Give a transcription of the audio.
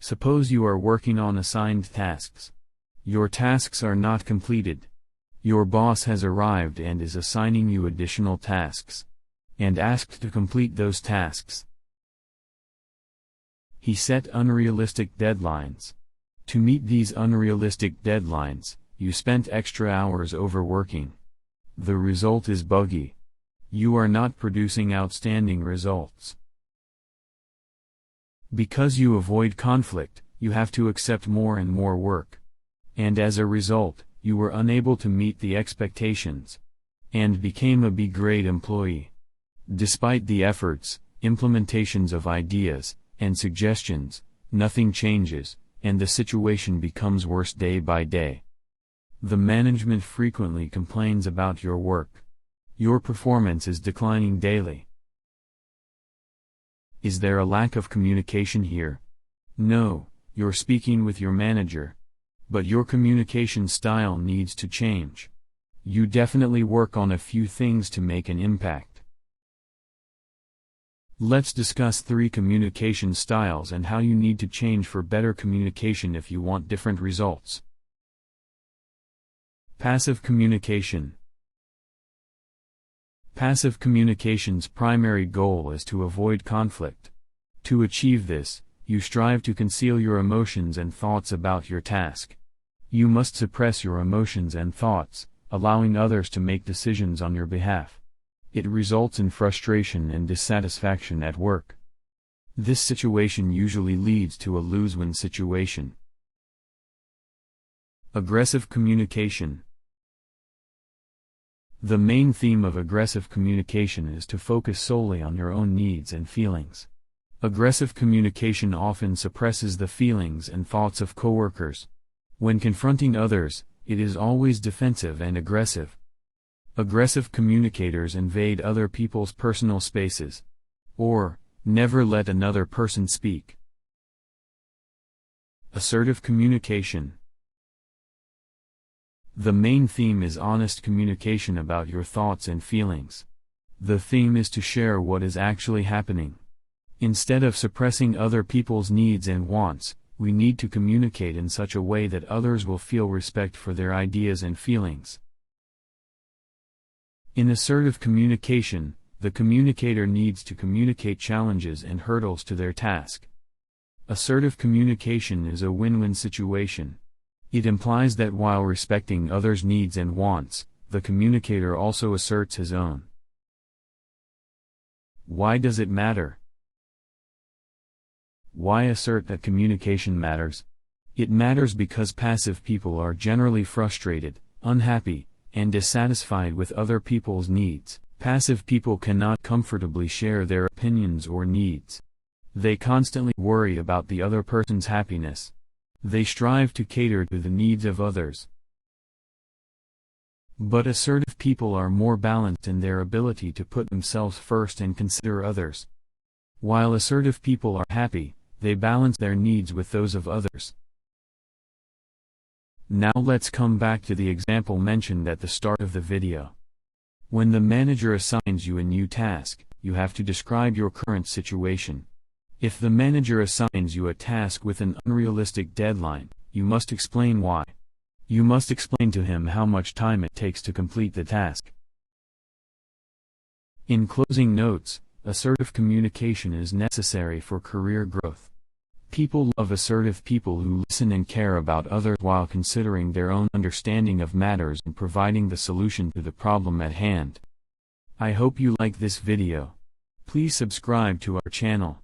Suppose you are working on assigned tasks. Your tasks are not completed. Your boss has arrived and is assigning you additional tasks, and asked to complete those tasks. He set unrealistic deadlines. To meet these unrealistic deadlines, you spent extra hours overworking. The result is buggy. You are not producing outstanding results. Because you avoid conflict, you have to accept more and more work. And as a result, you were unable to meet the expectations, and became a B-grade employee. Despite the efforts, implementations of ideas, and suggestions, nothing changes, and the situation becomes worse day by day. The management frequently complains about your work. Your performance is declining daily. Is there a lack of communication here? No, you're speaking with your manager. But your communication style needs to change. You definitely work on a few things to make an impact. Let's discuss 3 communication styles and how you need to change for better communication if you want different results. Passive communication. Passive communication's primary goal is to avoid conflict. To achieve this, you strive to conceal your emotions and thoughts about your task. You must suppress your emotions and thoughts, allowing others to make decisions on your behalf. It results in frustration and dissatisfaction at work. This situation usually leads to a lose-win situation. Aggressive communication. The main theme of aggressive communication is to focus solely on your own needs and feelings. Aggressive communication often suppresses the feelings and thoughts of coworkers. When confronting others, it is always defensive and aggressive. Aggressive communicators invade other people's personal spaces, or never let another person speak. Assertive communication. The main theme is honest communication about your thoughts and feelings. The theme is to share what is actually happening. Instead of suppressing other people's needs and wants, we need to communicate in such a way that others will feel respect for their ideas and feelings. In assertive communication, the communicator needs to communicate challenges and hurdles to their task. Assertive communication is a win-win situation. It implies that while respecting others' needs and wants, the communicator also asserts his own. Why does it matter? Why assert that communication matters? It matters because passive people are generally frustrated, unhappy, and dissatisfied with other people's needs. Passive people cannot comfortably share their opinions or needs. They constantly worry about the other person's happiness. They strive to cater to the needs of others. But assertive people are more balanced in their ability to put themselves first and consider others. While assertive people are happy, they balance their needs with those of others. Now let's come back to the example mentioned at the start of the video. When the manager assigns you a new task, you have to describe your current situation. If the manager assigns you a task with an unrealistic deadline, you must explain why. You must explain to him how much time it takes to complete the task. In closing notes, assertive communication is necessary for career growth. People love assertive people who listen and care about others while considering their own understanding of matters and providing the solution to the problem at hand. I hope you like this video. Please subscribe to our channel.